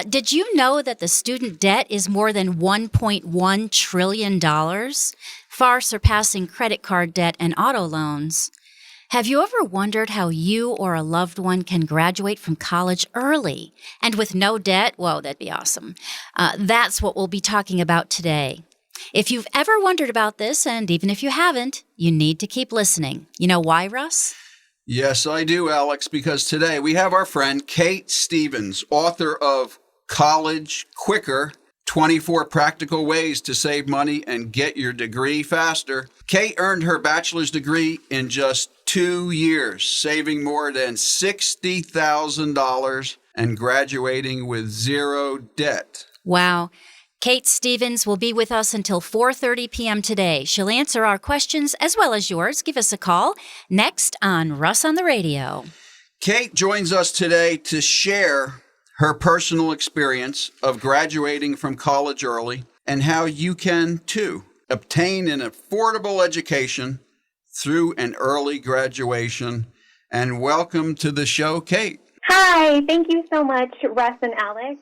Did you know that the student debt is more than $1.1 trillion, far surpassing credit card debt and auto loans? Have you ever wondered how you or a loved one can graduate from college early and with no debt? Whoa, that'd be awesome. That's what we'll be talking about today. If you've ever wondered about this, and even if you haven't, you need to keep listening. You know why, Russ? Yes, I do, Alex, because today we have our friend Kate Stevens, author of College Quicker, 24 Practical Ways to Save Money and Get Your Degree Faster. Kate earned her bachelor's degree in just 2 years, saving more than $60,000 and graduating with zero debt. Wow. Kate Stevens will be with us until 4:30 p.m. today. She'll answer our questions as well as yours. Give us a call next on Russ on the Radio. Kate joins us today to share her personal experience of graduating from college early and how you can, too, obtain an affordable education through an early graduation. And welcome to the show, Kate. Hi, thank you so much, Russ and Alex.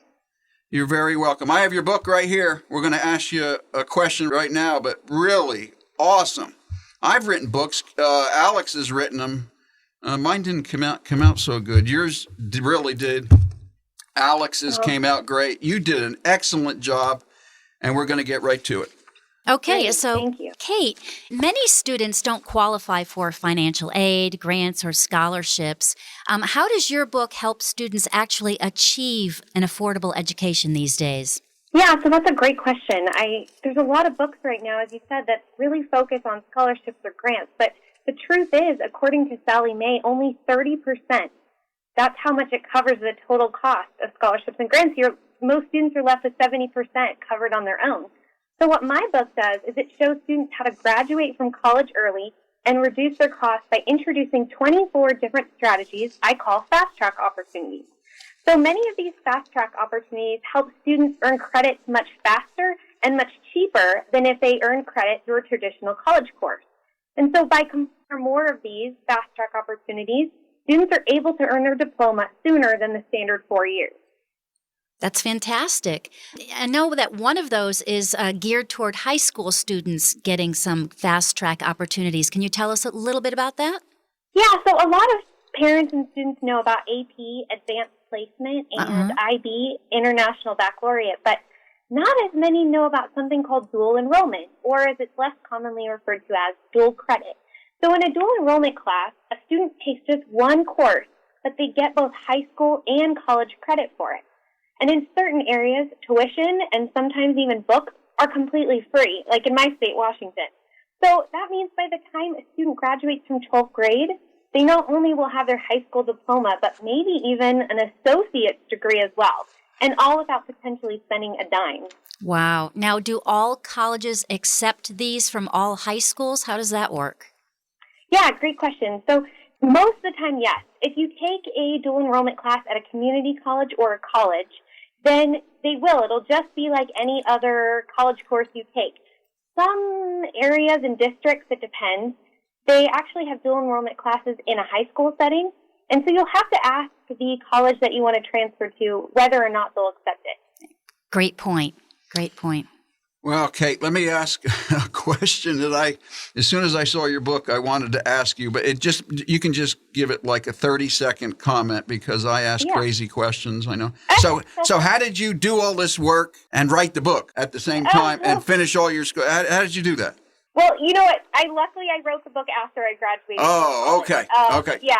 You're very welcome. I have your book right here. We're going to ask you a question right now, but really awesome. I've written books. Alex has written them. Mine didn't come out so good. Yours really did. Alex's came out great. You did an excellent job, and we're going to get right to it. Okay, Great, so thank you. Kate, many students don't qualify for financial aid, grants, or scholarships. How does your book help students actually achieve an affordable education these days? Yeah, so that's a great question. There's a lot of books right now, as you said, that really focus on scholarships or grants. But the truth is, according to Sally May, only 30%. That's how much it covers the total cost of scholarships and grants. Most students are left with 70% covered on their own. So what my book does is it shows students how to graduate from college early and reduce their costs by introducing 24 different strategies I call fast-track opportunities. So many of these fast-track opportunities help students earn credits much faster and much cheaper than if they earn credit through a traditional college course. And so by comparing more of these fast-track opportunities, students are able to earn their diploma sooner than the standard 4 years. That's fantastic. I know that one of those is geared toward high school students getting some fast-track opportunities. Can you tell us a little bit about that? Yeah, so a lot of parents and students know about AP, Advanced Placement, and IB, International Baccalaureate, but not as many know about something called dual enrollment, or as it's less commonly referred to as dual credit. So in a dual enrollment class, a student takes just one course, but they get both high school and college credit for it. And in certain areas, tuition and sometimes even books are completely free, like in my state, Washington. So that means by the time a student graduates from 12th grade, they not only will have their high school diploma, but maybe even an associate's degree as well, and all without potentially spending a dime. Wow. Now, do all colleges accept these from all high schools? How does that work? Yeah, great question. So most of the time, yes. If you take a dual enrollment class at a community college or a college, then they will. It'll just be like any other college course you take. Some areas and districts, it depends, they actually have dual enrollment classes in a high school setting. And so you'll have to ask the college that you want to transfer to whether or not they'll accept it. Great point. Great point. Well, Kate, let me ask a question that as soon as I saw your book, I wanted to ask you, but you can just give it like a 30-second comment because I ask crazy questions, I know. So how did you do all this work and write the book at the same time and finish all your school? How did you do that? Well, you know what? Luckily I wrote the book after I graduated. Oh, okay. Okay. Yeah.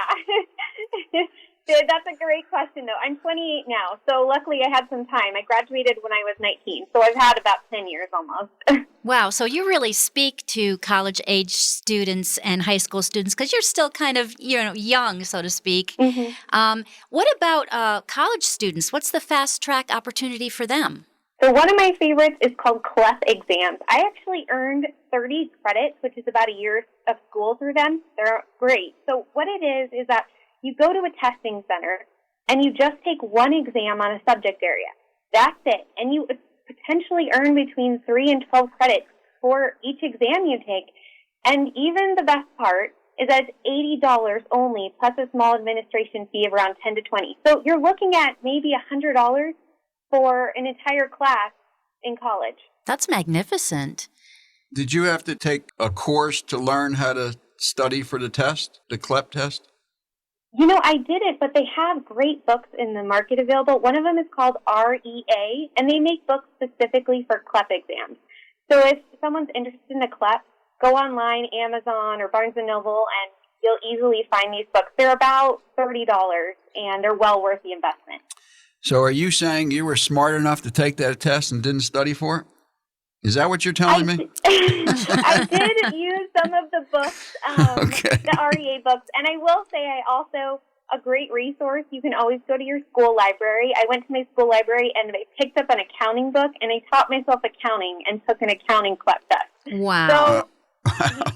That's a great question, though. I'm 28 now, so luckily I had some time. I graduated when I was 19, so I've had about 10 years almost. Wow, so you really speak to college-age students and high school students because you're still kind of, young, so to speak. Mm-hmm. What about college students? What's the fast-track opportunity for them? So one of my favorites is called CLEF exams. I actually earned 30 credits, which is about a year of school through them. They're great. So what it is that you go to a testing center and you just take one exam on a subject area. That's it. And you potentially earn between 3 and 12 credits for each exam you take. And even the best part is that it's $80 only plus a small administration fee of around $10 to $20. So you're looking at maybe $100 for an entire class in college. That's magnificent. Did you have to take a course to learn how to study for the test, the CLEP test? I didn't, but they have great books in the market available. One of them is called REA, and they make books specifically for CLEP exams. So if someone's interested in the CLEP, go online, Amazon or Barnes & Noble, and you'll easily find these books. They're about $30, and they're well worth the investment. So are you saying you were smart enough to take that test and didn't study for it? Is that what you're telling me? I did use some of the books, the REA books, and I will say a great resource, you can always go to your school library. I went to my school library and I picked up an accounting book and I taught myself accounting and took an accounting CLEP test. Wow. So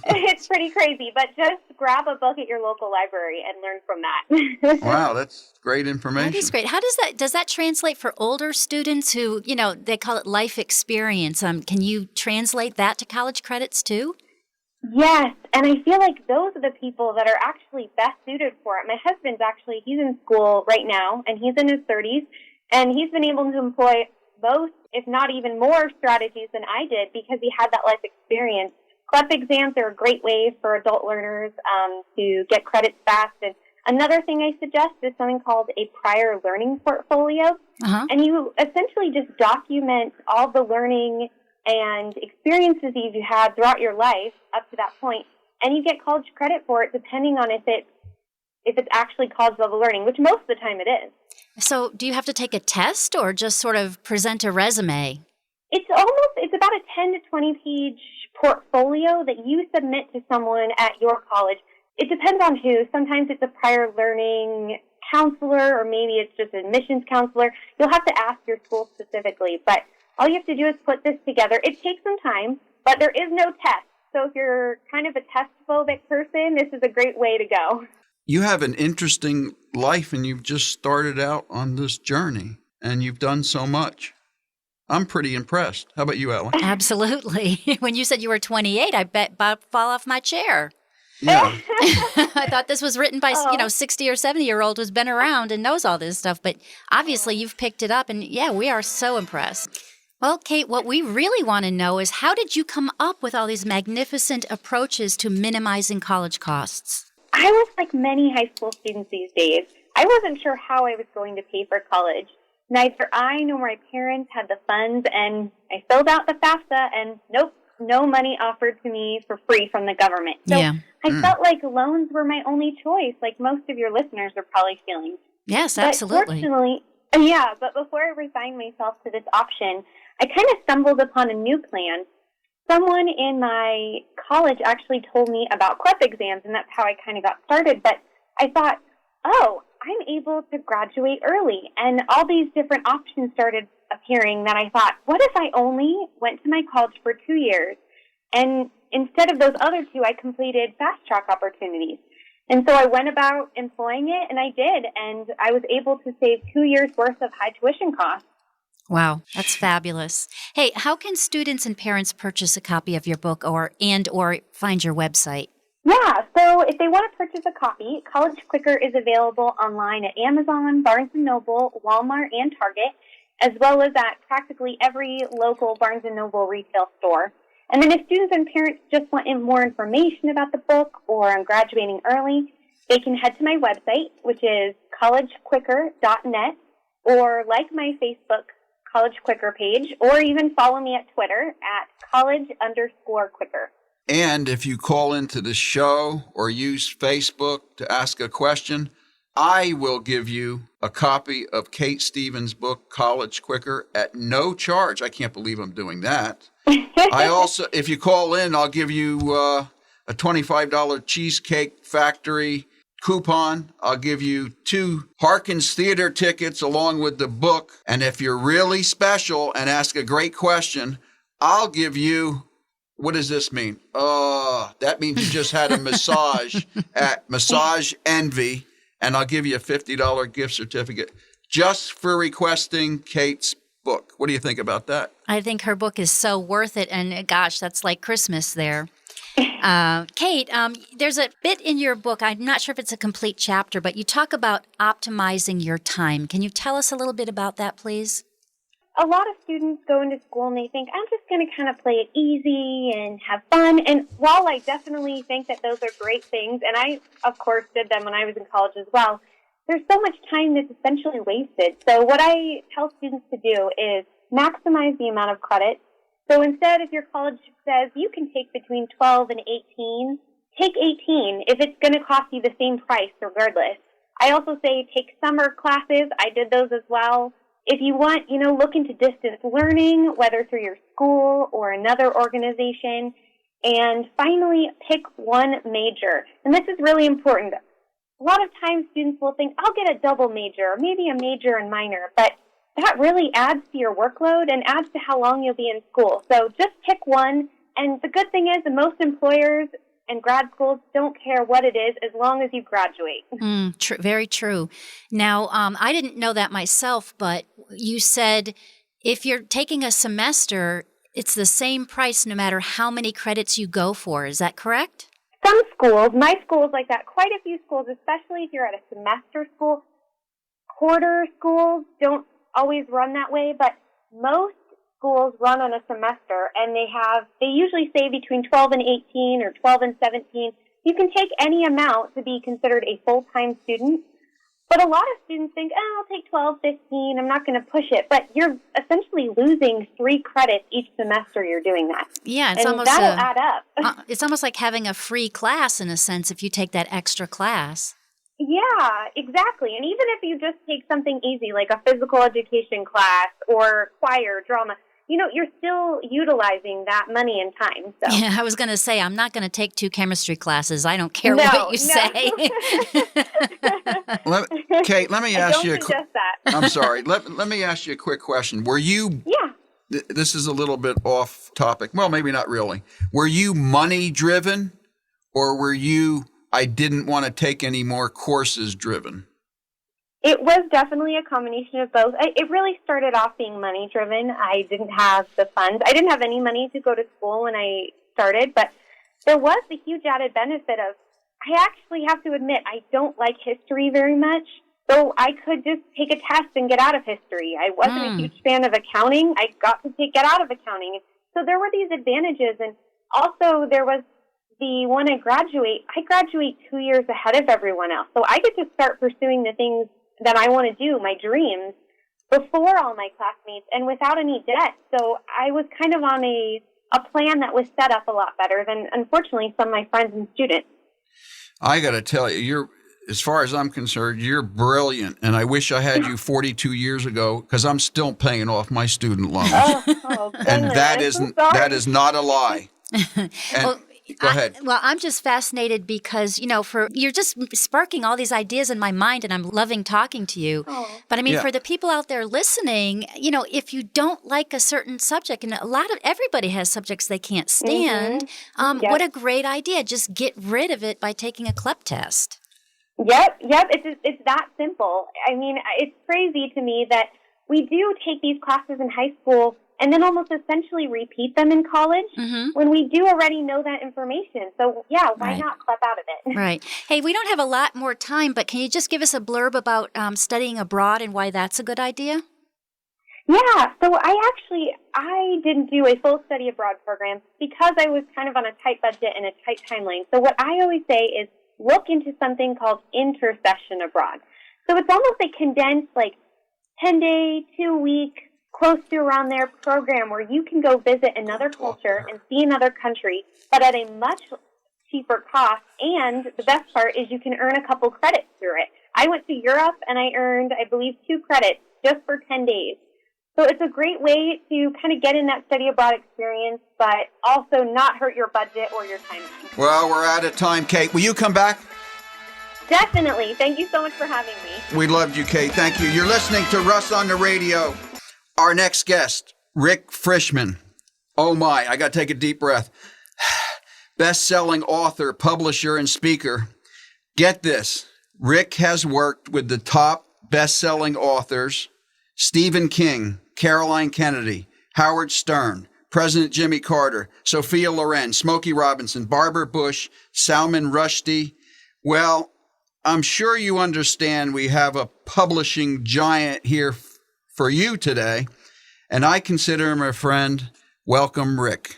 it's pretty crazy, but just grab a book at your local library and learn from that. Wow, that's great information. That is great. How does that translate for older students who, they call it life experience? Can you translate that to college credits too? Yes, and I feel like those are the people that are actually best suited for it. My husband's he's in school right now, and he's in his 30s, and he's been able to employ most, if not even more, strategies than I did because he had that life experience. CLEP exams are a great way for adult learners to get credits fast. And another thing I suggest is something called a prior learning portfolio. Uh-huh. And you essentially just document all the learning and experiences you had throughout your life up to that point, and you get college credit for it depending on if it's actually college level learning, which most of the time it is. So do you have to take a test or just sort of present a resume? It's about a 10 to 20 page portfolio that you submit to someone at your college. It depends on who. Sometimes it's a prior learning counselor, or maybe it's just an admissions counselor. You'll have to ask your school specifically, but all you have to do is put this together. It takes some time, but there is no test. So if you're kind of a test-phobic person, this is a great way to go. You have an interesting life, and you've just started out on this journey, and you've done so much. I'm pretty impressed. How about you, Alex? Absolutely. When you said you were 28, I bet I'd fall off my chair. Yeah. I thought this was written by, 60 or 70-year-old who's been around and knows all this stuff. But obviously you've picked it up, and we are so impressed. Well, Kate, what we really want to know is how did you come up with all these magnificent approaches to minimizing college costs? I was like many high school students these days. I wasn't sure how I was going to pay for college. Neither I nor my parents had the funds, and I filled out the FAFSA, and nope, no money offered to me for free from the government. So I felt like loans were my only choice, like most of your listeners are probably feeling. Yes, absolutely. But fortunately, but before I resigned myself to this option, I kind of stumbled upon a new plan. Someone in my college actually told me about CLEP exams, and that's how I kind of got started. But I thought, I'm able to graduate early. And all these different options started appearing that I thought, what if I only went to my college for 2 years? And instead of those other two, I completed fast track opportunities. And so I went about employing it, and I did. And I was able to save 2 years' worth of high tuition costs. Wow, that's fabulous. Hey, how can students and parents purchase a copy of your book or find your website? Yeah, so if they want to purchase a copy, College Quicker is available online at Amazon, Barnes & Noble, Walmart, and Target, as well as at practically every local Barnes & Noble retail store. And then if students and parents just want more information about the book or on graduating early, they can head to my website, which is collegequicker.net, or like my Facebook College Quicker page, or even follow me at Twitter at college_quicker. And if you call into the show or use Facebook to ask a question, I will give you a copy of Kate Stevens' book, College Quicker, at no charge. I can't believe I'm doing that. I also, if you call in, I'll give you a $25 Cheesecake Factory coupon. I'll give you 2 Harkins Theater tickets along with the book. And if you're really special and ask a great question, I'll give you, what does this mean? That means you just had a massage at Massage Envy, and I'll give you a $50 gift certificate just for requesting Kate's book. What do you think about that? I think her book is so worth it, and gosh, that's like Christmas there. Kate, there's a bit in your book, I'm not sure if it's a complete chapter, but you talk about optimizing your time. Can you tell us a little bit about that, please? a lot of students go into school and they think, I'm just going to kind of play it easy and have fun. And while I definitely think that those are great things, and I, of course, did them when I was in college as well, there's so much time that's essentially wasted. So what I tell students to do is maximize the amount of credit. So instead, if your college says you can take between 12 and 18, take 18 if it's going to cost you the same price regardless. I also say take summer classes. I did those as well. If you want, look into distance learning, whether through your school or another organization. And finally, pick one major. And this is really important. A lot of times students will think, I'll get a double major, or maybe a major and minor, but that really adds to your workload and adds to how long you'll be in school. So just pick one. And the good thing is that most employers and grad schools don't care what it is as long as you graduate. Very true. Now, I didn't know that myself, but you said if you're taking a semester, it's the same price no matter how many credits you go for. Is that correct? Some schools, my school is like that. Quite a few schools, especially if you're at a semester school. Quarter schools don't always run that way, but most schools run on a semester, and they usually say between 12 and 18 or 12 and 17. You can take any amount to be considered a full-time student, but a lot of students think, I'll take 12, 15, I'm not going to push it, but you're essentially losing 3 credits each semester you're doing that. Yeah, and that'll add up. It's almost like having a free class in a sense if you take that extra class. Yeah, exactly. And even if you just take something easy like a physical education class or choir, drama, you're still utilizing that money and time. So. Yeah, I was going to say, I'm not going to take 2 chemistry classes. I don't care what you say. Kate, let me ask you. That. I'm sorry. Let me ask you a quick question. Were you? Yeah. This is a little bit off topic. Well, maybe not really. Were you money driven, or were you? I didn't want to take any more courses driven? It was definitely a combination of both. It really started off being money driven. I didn't have the funds. I didn't have any money to go to school when I started, but there was the huge added benefit of, I actually have to admit, I don't like history very much, so I could just take a test and get out of history. I wasn't a huge fan of accounting. I got to get out of accounting. So there were these advantages, and also there was when I graduate 2 years ahead of everyone else. So I get to start pursuing the things that I want to do, my dreams, before all my classmates and without any debt. So I was kind of on a plan that was set up a lot better than, unfortunately, some of my friends and students. I got to tell you, as far as I'm concerned, you're brilliant. And I wish I had you 42 years ago, because I'm still paying off my student loans. And that is not a lie. And, go ahead. I'm just fascinated because, you're just sparking all these ideas in my mind, and I'm loving talking to you. Oh. But I mean, for the people out there listening, if you don't like a certain subject, and everybody has subjects they can't stand, what a great idea. Just get rid of it by taking a CLEP test. Yep. It's that simple. I mean, it's crazy to me that we do take these classes in high school and then almost essentially repeat them in college when we do already know that information. So, why not CLEP out of it? Right. Hey, we don't have a lot more time, but can you just give us a blurb about studying abroad and why that's a good idea? Yeah, so I didn't do a full study abroad program because I was kind of on a tight budget and a tight timeline. So what I always say is look into something called intercession abroad. So it's almost a condensed, 10-day, 2-week, close to around their program where you can go visit another culture and see another country, but at a much cheaper cost. And the best part is you can earn a couple credits through it. I went to Europe and I earned, I believe, 2 credits just for 10 days. So it's a great way to kind of get in that study abroad experience, but also not hurt your budget or your time. Well, we're out of time, Kate. Will you come back? Definitely. Thank you so much for having me. We loved you, Kate. Thank you. You're listening to Russ on the Radio. Our next guest, Rick Frishman. Oh my, I got to take a deep breath. Best-selling author, publisher, and speaker. Get this. Rick has worked with the top best-selling authors, Stephen King, Caroline Kennedy, Howard Stern, President Jimmy Carter, Sophia Loren, Smokey Robinson, Barbara Bush, Salman Rushdie. Well, I'm sure you understand we have a publishing giant here for you today. and I consider him a friend. Welcome, Rick.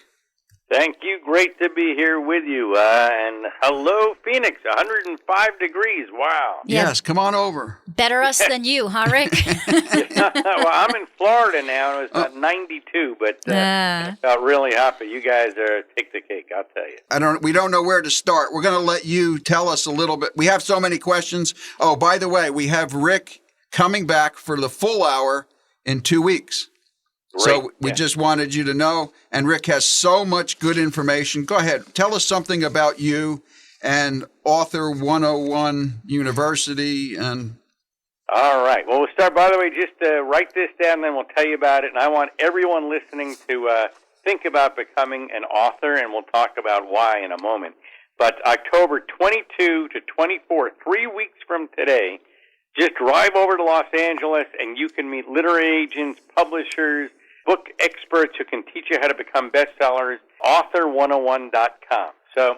Thank you. Great to be here with you. And hello, Phoenix, 105 degrees. Wow. Yeah. Yes, come on over. Better us than you, huh, Rick? Well, I'm in Florida now, and it's about 92, but it felt really hot. But you guys take the cake, I'll tell you. We don't know where to start. We're going to let you tell us a little bit. We have so many questions. Oh, by the way, we have Rick coming back for the full hour in 2 weeks. So we just wanted you to know, and Rick has so much good information. Go ahead. Tell us something about you and Author 101 University. And all right. Well, we'll start, by the way, just write this down, and then we'll tell you about it. And I want everyone listening to think about becoming an author, and we'll talk about why in a moment. But October 22 to 24, 3 weeks from today, just drive over to Los Angeles, and you can meet literary agents, publishers, book experts who can teach you how to become bestsellers, author101.com. So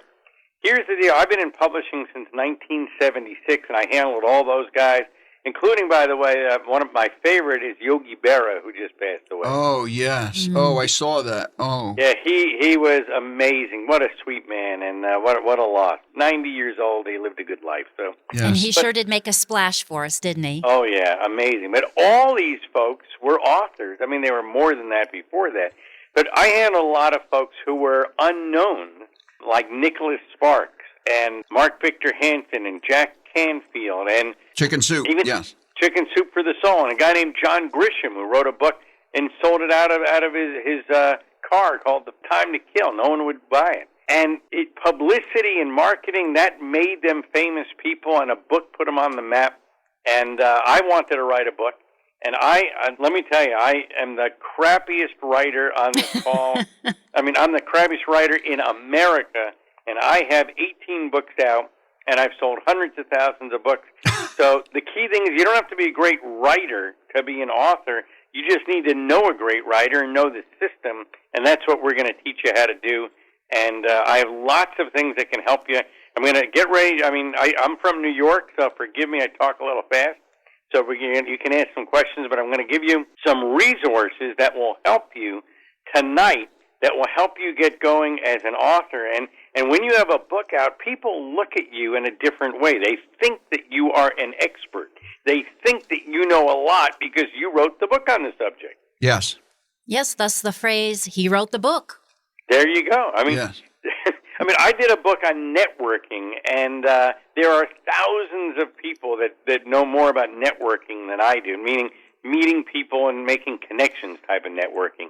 here's the deal. I've been in publishing since 1976, and I handled all those guys, including, by the way, one of my favorite is Yogi Berra, who just passed away. Oh, yes. Oh, I saw that. Oh. Yeah, he was amazing. What a sweet man, and what a loss. 90 years old, he lived a good life. So. Yes. And he sure did make a splash for us, didn't he? Oh, yeah, amazing. But all these folks were authors. I mean, they were more than that before that. But I handled a lot of folks who were unknown, like Nicholas Sparks and Mark Victor Hansen and Jack Canfield and Chicken Soup, yes. Chicken Soup for the Soul, and a guy named John Grisham who wrote a book and sold it out of his car called The Time to Kill. No one would buy it. And publicity and marketing, that made them famous people, and a book put them on the map. And I wanted to write a book. And let me tell you, I am the crappiest writer on the call. I mean, I'm the crappiest writer in America, and I have 18 books out, and I've sold hundreds of thousands of books. So the key thing is you don't have to be a great writer to be an author. You just need to know a great writer and know the system, and that's what we're going to teach you how to do. And I have lots of things that can help you. I'm going to get ready. I mean, I'm from New York, so forgive me, I talk a little fast. So you can ask some questions, but I'm going to give you some resources that will help you tonight, that will help you get going as an author. And when you have a book out, people look at you in a different way. They think that you are an expert. They think that you know a lot because you wrote the book on the subject. Yes. Yes, thus the phrase, he wrote the book. There you go. I mean, yes. I did a book on networking, and there are thousands of people that know more about networking than I do, meaning meeting people and making connections type of networking.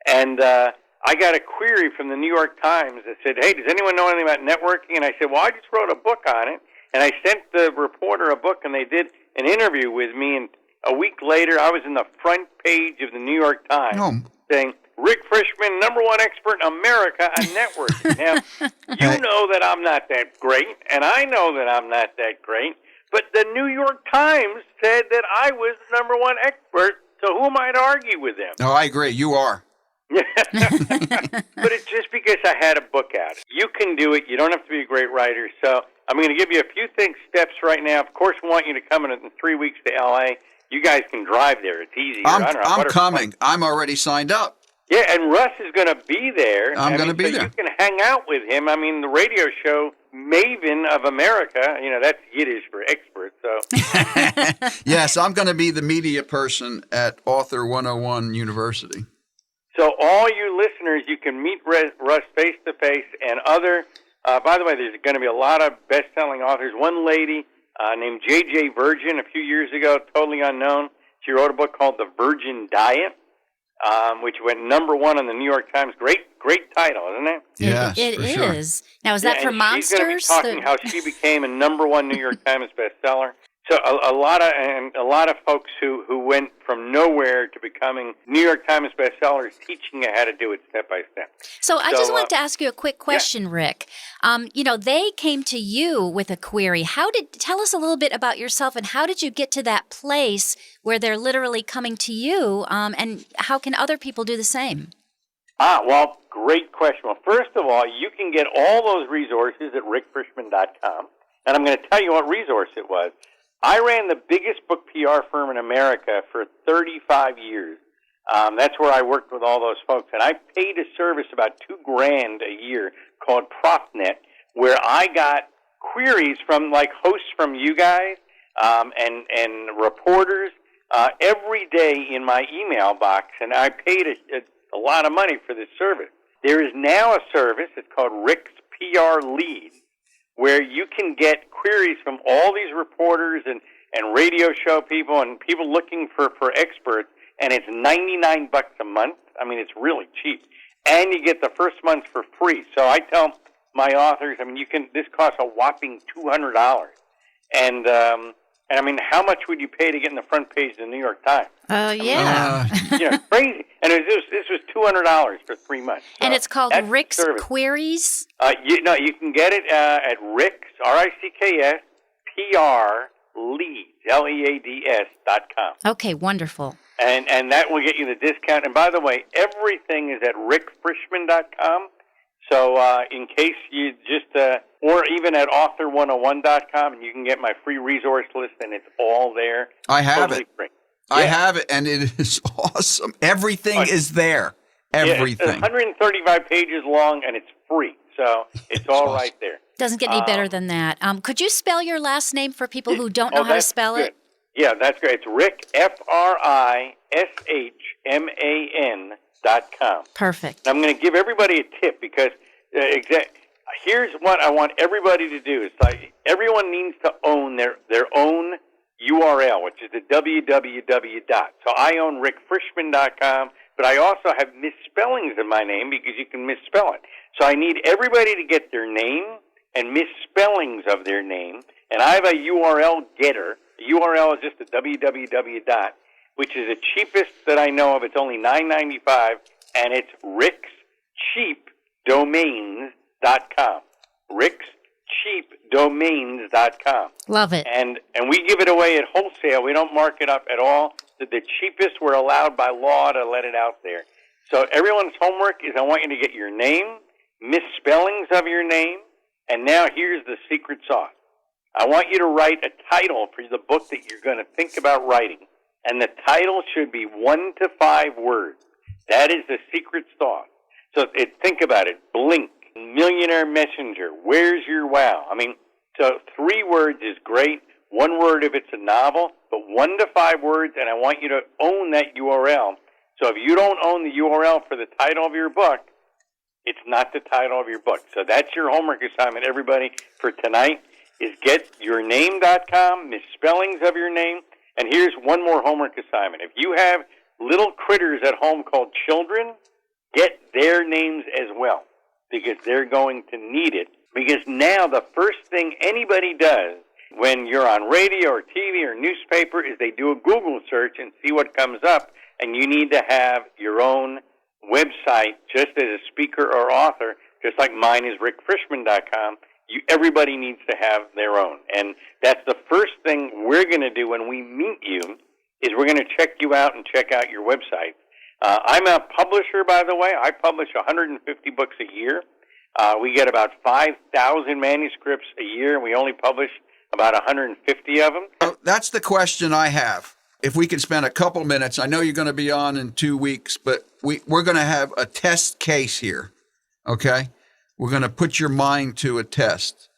And I got a query from the New York Times that said, hey, does anyone know anything about networking? And I said, well, I just wrote a book on it. And I sent the reporter a book, and they did an interview with me. And a week later, I was in the front page of the New York Times saying, Rick Frishman, #1 expert in America on networking. Now, you know that I'm not that great, and I know that I'm not that great, but the New York Times said that I was the #1 expert, so who am I to argue with them? No, I agree. You are. But it's just because I had a book out. You can do it. You don't have to be a great writer. So I'm going to give you a few steps right now. Of course, we want you to come in 3 weeks to L.A. You guys can drive there. It's easy. I'm coming. I'm already signed up. Yeah, and Russ is going to be there. I'm going to be there. You can hang out with him. I mean, the radio show Maven of America, that's Yiddish for expert. So yes, I'm going to be the media person at Author 101 University. So all you listeners, you can meet Russ face-to-face and other. By the way, there's going to be a lot of best-selling authors. One lady named J.J. Virgin a few years ago, totally unknown. She wrote a book called The Virgin Diet, which went #1 on the New York Times. Great title, isn't it? Yes, it for is. Sure. Now, is that for monsters? She's going to be talking how she became a #1 New York Times bestseller. So a lot of folks who went from nowhere to becoming New York Times bestsellers, teaching you how to do it step by step. So I just wanted to ask you a quick question, Rick. They came to you with a query. Tell us a little bit about yourself, and how did you get to that place where they're literally coming to you, and how can other people do the same? Well, great question. Well, first of all, you can get all those resources at rickfrishman.com, and I'm going to tell you what resource it was. I ran the biggest book PR firm in America for 35 years. That's where I worked with all those folks. And I paid a service about $2,000 a year called PropNet, where I got queries from like hosts from you guys and reporters every day in my email box, and I paid a lot of money for this service. There is now a service, it's called Rick's PR Lead, where you can get queries from all these reporters and radio show people and people looking for experts, and it's $99 a month. I mean, it's really cheap. And you get the first month for free. So I tell my authors, I mean, this costs a whopping $200. And I mean, how much would you pay to get in the front page of the New York Times? Yeah. Crazy. And this was $200 for 3 months. So and it's called Rick's Queries? You can get it at Rick's, RICKS, PR Leads, LEADS.com. Okay, wonderful. And that will get you the discount. And by the way, everything is at rickfrishman.com. So in case you just, or even at author101.com, and you can get my free resource list, and it's all there. I have totally it. Free. I have it, and it is awesome. Everything is there. Everything. It's 135 pages long, and it's free. So it's all awesome. right there. Doesn't get any better than that. Could you spell your last name for people who don't know how to spell it? Yeah, that's great. It's Rick, FRISHMAN.com. Perfect. I'm going to give everybody a tip because here's what I want everybody to do. It's like everyone needs to own their own URL, which is the www. So I own rickfrishman.com, but I also have misspellings in my name because you can misspell it. So I need everybody to get their name and misspellings of their name, and I have a URL getter. The URL is just the www, which is the cheapest that I know of. It's only $9.95, and it's rickscheapdomains.com. rickscheapdomains.com. Love it. And we give it away at wholesale. We don't mark it up at all. The cheapest, we're allowed by law to let it out there. So everyone's homework is I want you to get your name, misspellings of your name, and now here's the secret sauce. I want you to write a title for the book that you're going to think about writing. And the title should be 1 to 5 words. That is the secret sauce. So think about it. Blink, Millionaire Messenger, Where's Your Wow? I mean, so 3 words is great. 1 word if it's a novel, but 1 to 5 words, and I want you to own that URL. So if you don't own the URL for the title of your book, it's not the title of your book. So that's your homework assignment, everybody, for tonight, is get yourname.com, misspellings of your name. And here's one more homework assignment. If you have little critters at home called children, get their names as well, because they're going to need it. Because now the first thing anybody does when you're on radio or TV or newspaper is they do a Google search and see what comes up, and you need to have your own website just as a speaker or author, just like mine is rickfrishman.com. Everybody needs to have their own. And that's the first thing we're going to do when we meet you is we're going to check you out and check out your website. I'm a publisher, by the way. I publish 150 books a year. We get about 5,000 manuscripts a year, and we only publish about 150 of them. That's the question I have. If we could spend a couple minutes, I know you're going to be on in 2 weeks, but we're going to have a test case here, okay? We're going to put your mind to a test,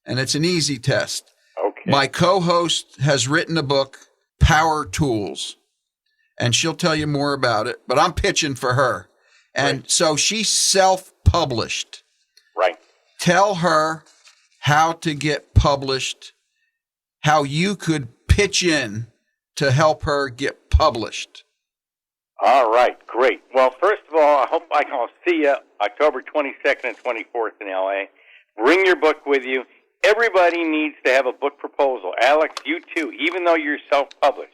and it's an easy test. Okay. My co-host has written a book, Power Tools, and she'll tell you more about it, but I'm pitching for her. And right. So she's self-published. Right. Tell her how to get published, how you could pitch in to help her get published. All right, great. Well, first of all, I hope I'll see you October 22nd and 24th in L.A. Bring your book with you. Everybody needs to have a book proposal. Alex, you too, even though you're self-published.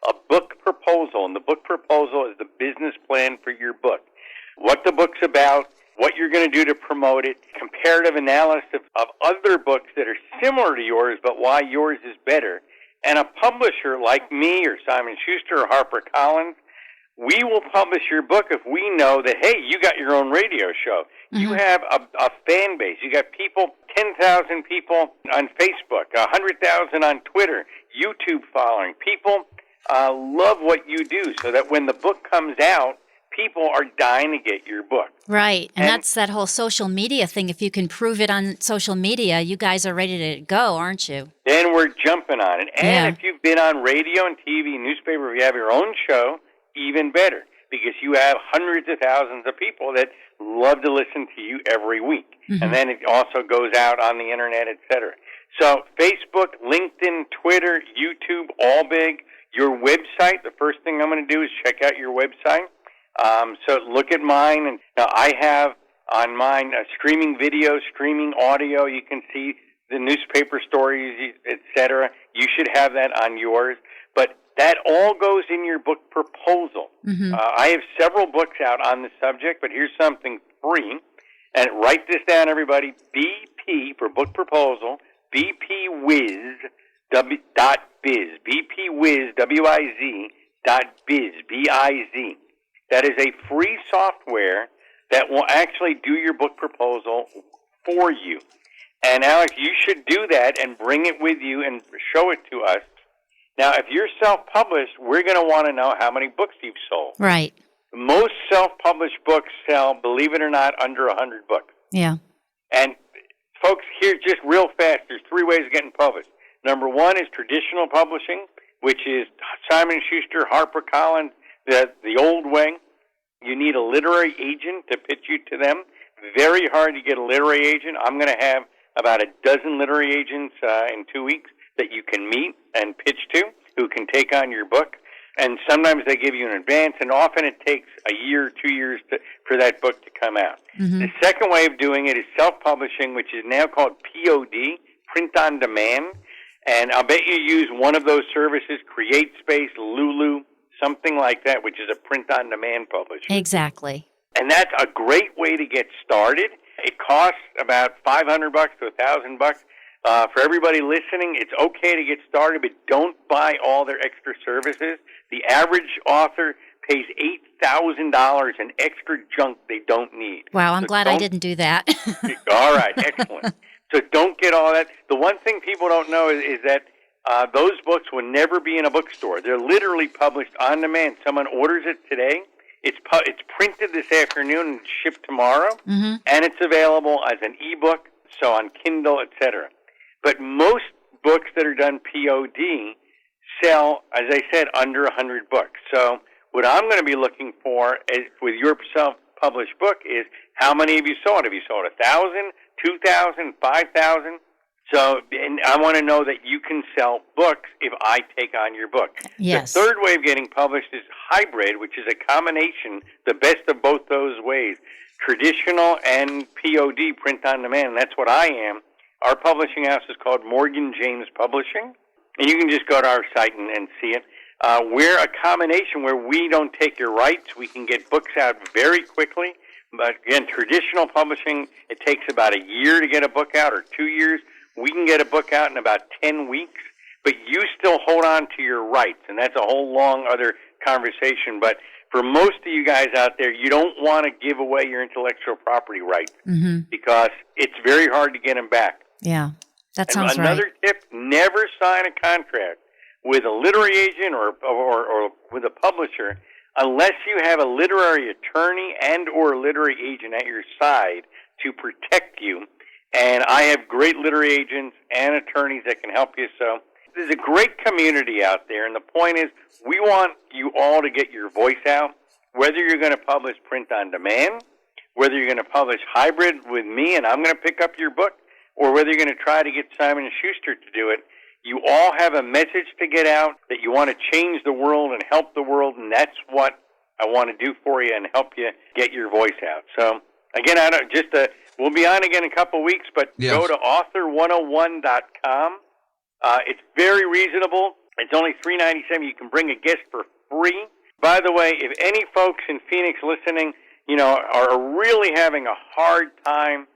A book proposal, and the book proposal is the business plan for your book. What the book's about, what you're going to do to promote it, comparative analysis of other books that are similar to yours, but why yours is better. And a publisher like me or Simon Schuster or HarperCollins, we will publish your book if we know that, hey, you got your own radio show. Mm-hmm. You have a fan base. You got people, 10,000 people on Facebook, 100,000 on Twitter, YouTube following, people love what you do, so that when the book comes out, people are dying to get your book. Right. And that's that whole social media thing. If you can prove it on social media, you guys are ready to go, aren't you? Then we're jumping on it. And Yeah. if you've been on radio and TV, newspaper, if you have your own show, even better, because you have hundreds of thousands of people that love to listen to you every week. Mm-hmm. And then it also goes out on the internet, etc. So Facebook, LinkedIn, Twitter, YouTube, all big. Your website, the first thing I'm going to do is check out your website. So look at mine, and now I have on mine streaming video, streaming audio. You can see the newspaper stories, etc. You should have that on yours. But that all goes in your book proposal. Mm-hmm. I have several books out on the subject, but here's something free. And write this down, everybody. BP for book proposal. BPWiz dot biz. BPWiz WIZ dot biz. BIZ. That is a free software that will actually do your book proposal for you. And Alex, you should do that and bring it with you and show it to us. Now, if you're self-published, we're going to want to know how many books you've sold. Right. Most self-published books sell, believe it or not, under 100 books. Yeah. And folks, here just real fast, there's 3 ways of getting published. Number 1 is traditional publishing, which is Simon & Schuster, HarperCollins, the old way. You need a literary agent to pitch you to them. Very hard to get a literary agent. I'm going to have about a dozen literary agents in 2 weeks that you can meet and pitch to, who can take on your book. And sometimes they give you an advance, and often it takes a year, 2 years for that book to come out. Mm-hmm. The second way of doing it is self-publishing, which is now called POD, print on demand. And I'll bet you use one of those services, CreateSpace, Lulu, something like that, which is a print-on-demand publisher. Exactly. And that's a great way to get started. It costs about $500 to $1,000. For everybody listening, it's okay to get started, but don't buy all their extra services. The average author pays $8,000 in extra junk they don't need. Wow, I'm glad I didn't do that. All right, excellent. So don't get all that. The one thing people don't know is that those books will never be in a bookstore. They're literally published on demand. Someone orders it today. It's printed this afternoon and shipped tomorrow, Mm-hmm. and it's available as an ebook, so on Kindle, etc. But most books that are done POD sell, as I said, under 100 books. So what I'm going to be looking for with your self-published book is how many have you sold? Have you sold 1,000, 2,000, 5,000? So, and I want to know that you can sell books if I take on your book. Yes. The third way of getting published is hybrid, which is a combination, the best of both those ways, traditional and POD, print on demand. And that's what I am. Our publishing house is called Morgan James Publishing, and you can just go to our site and see it. We're a combination where we don't take your rights. We can get books out very quickly. But again, traditional publishing, it takes about a year to get a book out or 2 years. We can get a book out in about 10 weeks, but you still hold on to your rights, and that's a whole long other conversation. But for most of you guys out there, you don't want to give away your intellectual property rights Mm-hmm. because it's very hard to get them back. Yeah, that And sounds another right. tip, never sign a contract with a literary agent or with a publisher unless you have a literary attorney and or a literary agent at your side to protect you. And I have great literary agents and attorneys that can help you. So there's a great community out there. And the point is, we want you all to get your voice out, whether you're going to publish print on demand, whether you're going to publish hybrid with me and I'm going to pick up your book, or whether you're going to try to get Simon & Schuster to do it. You all have a message to get out, that you want to change the world and help the world, and that's what I want to do for you and help you get your voice out. So, again, we'll be on again in a couple of weeks, but Yes. go to author101.com. It's very reasonable. It's only $3.97. You can bring a guest for free. By the way, if any folks in Phoenix listening, are really having a hard time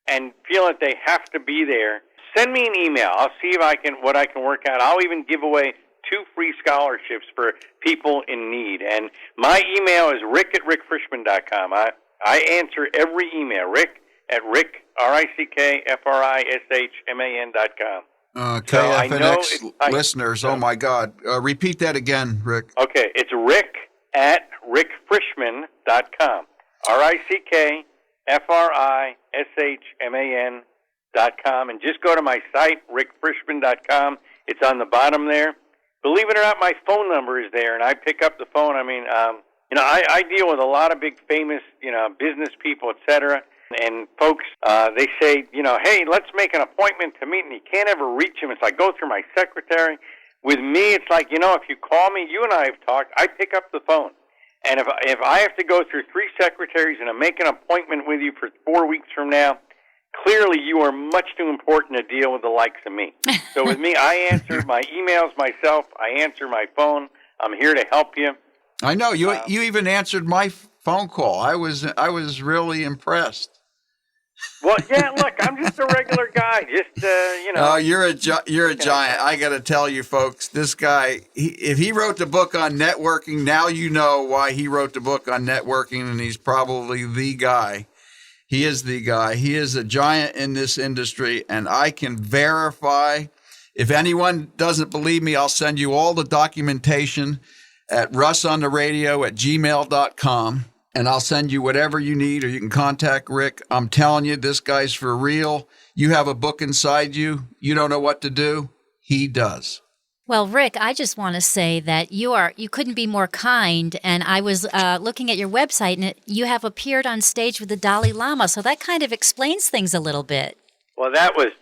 and feel that they have to be there, send me an email. I'll see what I can work out. I'll even give away 2 free scholarships for people in need. And my email is rick@rickfrishman.com. I answer every email, rick@rickfrishman.com. KFNX listeners, oh my God. Repeat that again, Rick. Okay, it's Rick at rickfrishman.com. RickFrishman.com. And just go to my site, rickfrishman.com. It's on the bottom there. Believe it or not, my phone number is there, and I pick up the phone. I mean, I deal with a lot of big, famous, business people, et cetera. And folks, they say, hey, let's make an appointment to meet, and you can't ever reach them. It's like, go through my secretary. With me, it's like, if you call me, you and I have talked, I pick up the phone. And if I have to go through 3 secretaries and I make an appointment with you for 4 weeks from now, clearly you are much too important to deal with the likes of me. So with me, I answer my emails myself. I answer my phone. I'm here to help you. I know. You even answered my phone call. I was really impressed. Well, yeah, look, I'm just a regular guy. Just, Oh, you're a giant. I got to tell you, folks, this guy, if he wrote the book on networking, now you know why he wrote the book on networking, and he's probably the guy. He is the guy. He is a giant in this industry, and I can verify. If anyone doesn't believe me, I'll send you all the documentation at russontheradio@gmail.com. And I'll send you whatever you need, or you can contact Rick. I'm telling you, this guy's for real. You have a book inside you. You don't know what to do. He does. Well, Rick, I just want to say that you couldn't be more kind. And I was looking at your website, and you have appeared on stage with the Dalai Lama. So that kind of explains things a little bit. Well, that was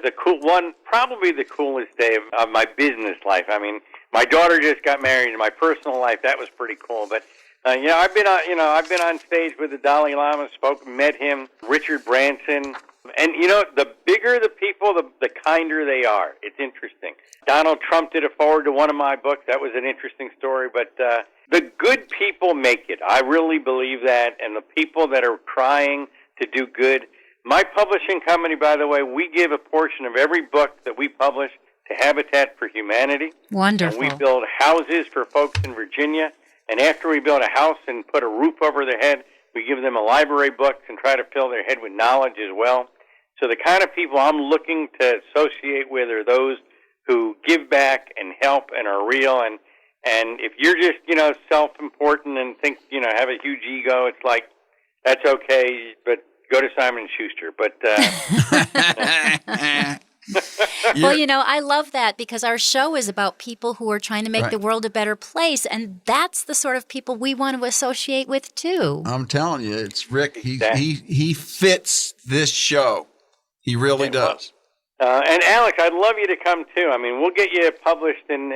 a cool one, probably the coolest day of my business life. I mean, my daughter just got married. In my personal life, that was pretty cool. But I've been on stage with the Dalai Lama, met him, Richard Branson, and the bigger the people, the kinder they are. It's interesting. Donald Trump did a forward to one of my books. That was an interesting story. But the good people make it. I really believe that, and the people that are trying to do good. My publishing company, by the way, we give a portion of every book that we publish to Habitat for Humanity. Wonderful. And we build houses for folks in Virginia. And after we build a house and put a roof over their head, we give them a library books and try to fill their head with knowledge as well. So the kind of people I'm looking to associate with are those who give back and help and are real. And if you're just, self-important and think, have a huge ego, it's like, that's okay, but go to Simon & Schuster. But Well, I love that because our show is about people who are trying to make the world a better place, and that's the sort of people we want to associate with too. I'm telling you, it's Rick. He fits this show. He really does. And Alex, I'd love you to come too. I mean, we'll get you published, and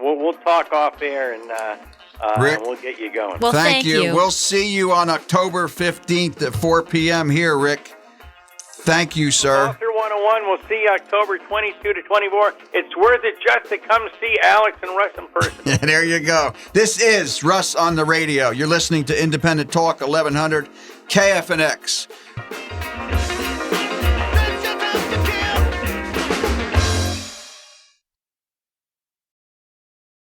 we'll talk off air, and Rick, we'll get you going. Well, thank you. We'll see you on October 15th at 4 p.m. here, Rick. Thank you, sir. Author 101, we'll see you October 22 to 24. It's worth it just to come see Alex and Russ in person. Yeah, there you go. This is Russ on the Radio. You're listening to Independent Talk 1100 KFNX.